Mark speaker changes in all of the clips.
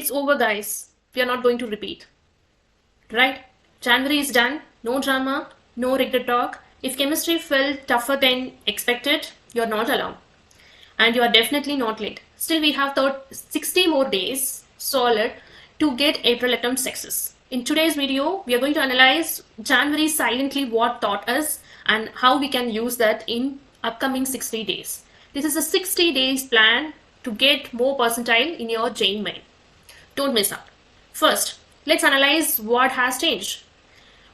Speaker 1: it's over, guys. We are not going to repeat. Right? January is done. No drama, no regret talk. If chemistry felt tougher than expected, you're not alone. And you are definitely not late. Still, we have 60 more days solid to get April attempt success. In today's video, we are going to analyze January silently what taught us and how we can use that in upcoming 60 days. This is a 60 days plan to get more percentile in your JEE Main. Don't miss out. First, let's analyze what has changed,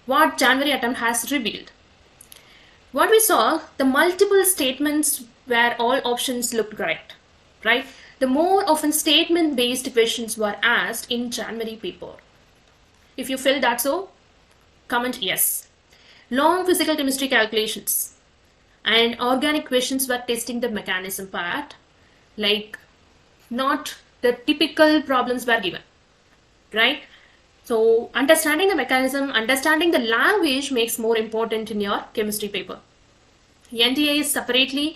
Speaker 1: what January attempt has revealed. What we saw, the multiple statements where all options looked correct, right? The more often statement-based questions were asked in January paper. If you feel that so, comment yes. Long physical chemistry calculations and organic questions were testing the mechanism part, like not the typical problems were given, right? So understanding the mechanism, understanding the language makes more important in your chemistry paper. NTA is separating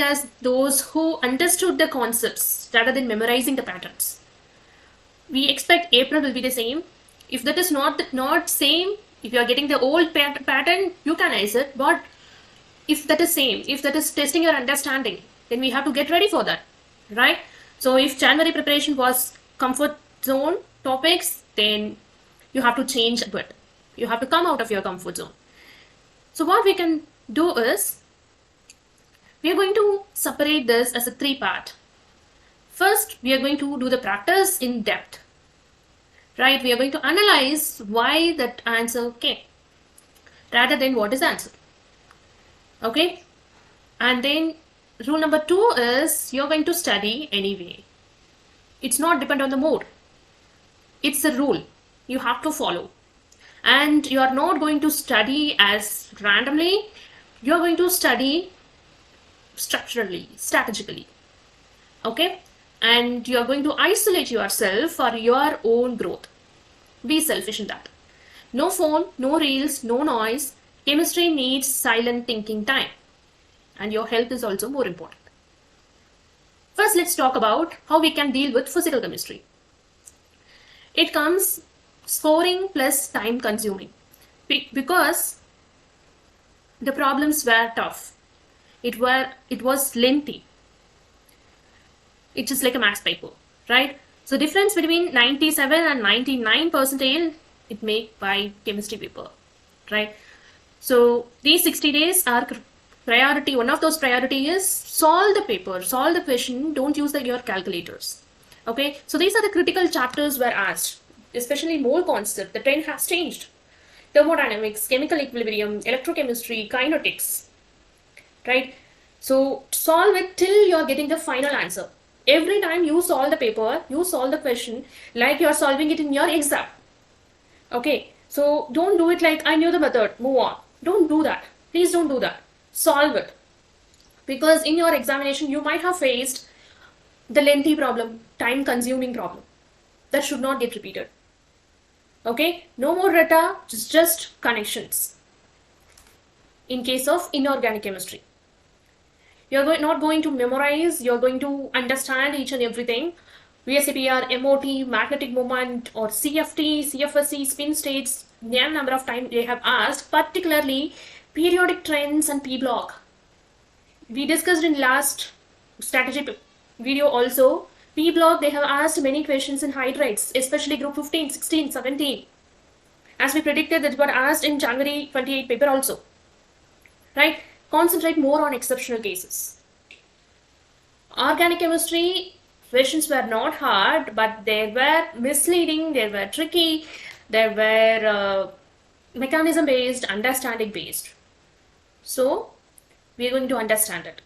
Speaker 1: as those who understood the concepts rather than memorizing the patterns. We expect April will be the same. If that is not same, if you are getting the old pattern, you can answer it. But if that is same, if that is testing your understanding, then we have to get ready for that, right? So if January preparation was comfort zone topics, then you have to change a bit. You have to come out of your comfort zone. So what we can do is, we are going to separate this as a 3-part. First, we are going to do the practice in depth, right? We are going to analyze why that answer came rather than what is answer. Okay? And then rule number 2 is, you're going to study anyway. It's not depend on the mood. It's a rule you have to follow. And you are not going to study as randomly. You're going to study structurally, strategically. Okay? And you're going to isolate yourself for your own growth. Be selfish in that. No phone, no reels, no noise. Chemistry needs silent thinking time. And your health is also more important. First, let's talk about how we can deal with physical chemistry. It comes scoring plus time consuming, because the problems were tough. It was lengthy. It's just like a maths paper, right? So difference between 97 and 99 percentile it make by chemistry paper, right? So these 60 days are priority. One of those priority is solve the paper, solve the question. Don't use your calculators. Okay, so these are the critical chapters were asked, especially mole concept. The trend has changed. Thermodynamics, chemical equilibrium, electrochemistry, kinetics, right? So solve it till you're getting the final answer. Every time you solve the paper, you solve the question like you're solving it in your exam. Okay, so don't do it like I knew the method, move on. Don't do that. Please don't do that. Solve it. Because in your examination, you might have faced the lengthy problem, time consuming problem. That should not get repeated. Okay, no more rata, just connections. In case of inorganic chemistry, you're not going to memorize, you're going to understand each and everything. VSAPR, MOT, magnetic moment, or CFT, CFSE, spin states, number of times they have asked, particularly periodic trends and P block. We discussed in last strategy video also, P block they have asked many questions in hydrates, especially group 15, 16, 17. As we predicted, that were asked in January 28 paper also, right? Concentrate more on exceptional cases. Organic chemistry questions were not hard, but they were misleading, they were tricky, they were mechanism based, understanding based. So we are going to understand it.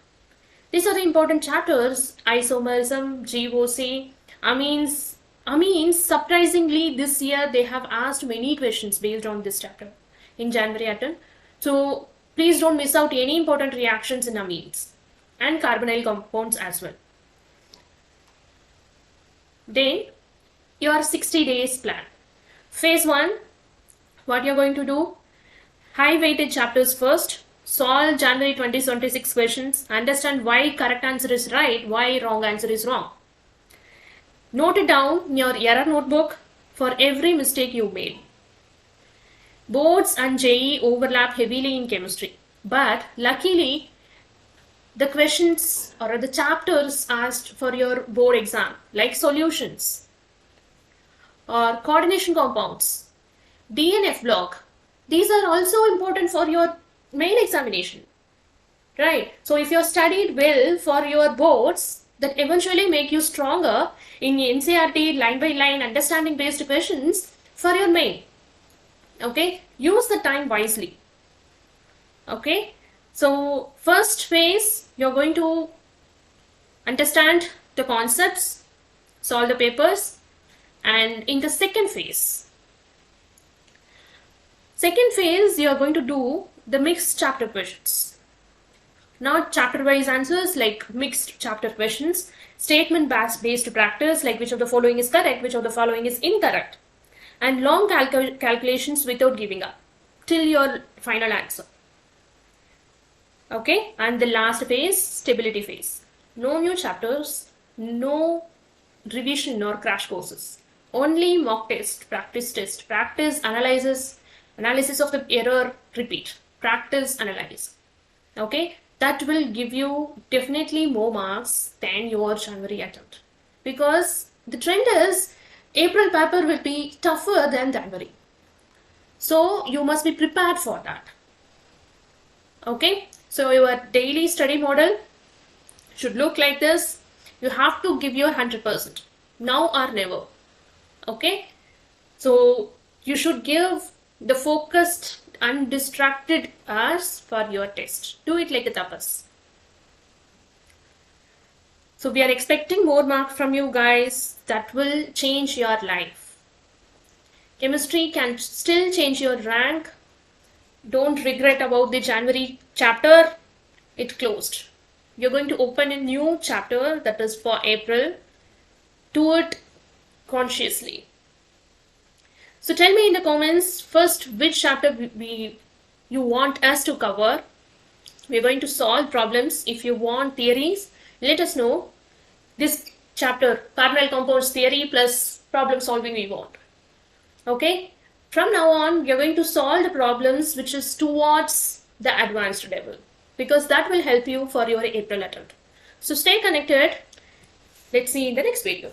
Speaker 1: These are the important chapters: isomerism, GOC, amines. Surprisingly, this year they have asked many questions based on this chapter in January attempt. So please don't miss out any important reactions in amines and carbonyl compounds as well. Then your 60 days plan. Phase 1, what you're going to do? High weighted chapters first. Solve January 2026 questions. Understand why correct answer is right, why wrong answer is wrong. Note it down in your error notebook for every mistake you made. Boards and JEE overlap heavily in chemistry, but luckily the questions or the chapters asked for your board exam, like solutions or coordination compounds, DNF block, these are also important for your main examination, right? So if you studied well for your boards, that eventually make you stronger in NCERT line by line understanding based questions for your main. Okay, use the time wisely. Okay, so first phase, you're going to understand the concepts, solve the papers, and in the second phase, you're going to do the mixed chapter questions. Not chapter wise answers, like mixed chapter questions, statement based practice, like which of the following is correct, which of the following is incorrect, and long calculations without giving up till your final answer. Okay, and the last phase, stability phase. No new chapters, no revision nor crash courses. Only mock test, practice, analysis of the error, repeat, practice, analyze. Okay, that will give you definitely more marks than your January attempt. Because the trend is April paper will be tougher than January. So you must be prepared for that. Okay, so your daily study model should look like this. You have to give your 100%, now or never. Okay, so you should give the focused, undistracted hours for your test. Do it like a tapas. So we are expecting more marks from you guys. That will change your life. Chemistry can still change your rank. Don't regret about the January chapter. It closed. You're going to open a new chapter that is for April. Do it consciously. So tell me in the comments first which chapter you want us to cover. We're going to solve problems. If you want theories, let us know. This chapter, carbonyl compounds theory plus problem solving we want. Okay? From now on, we are going to solve the problems which is towards the advanced level, because that will help you for your April attempt. So stay connected. Let's see in the next video.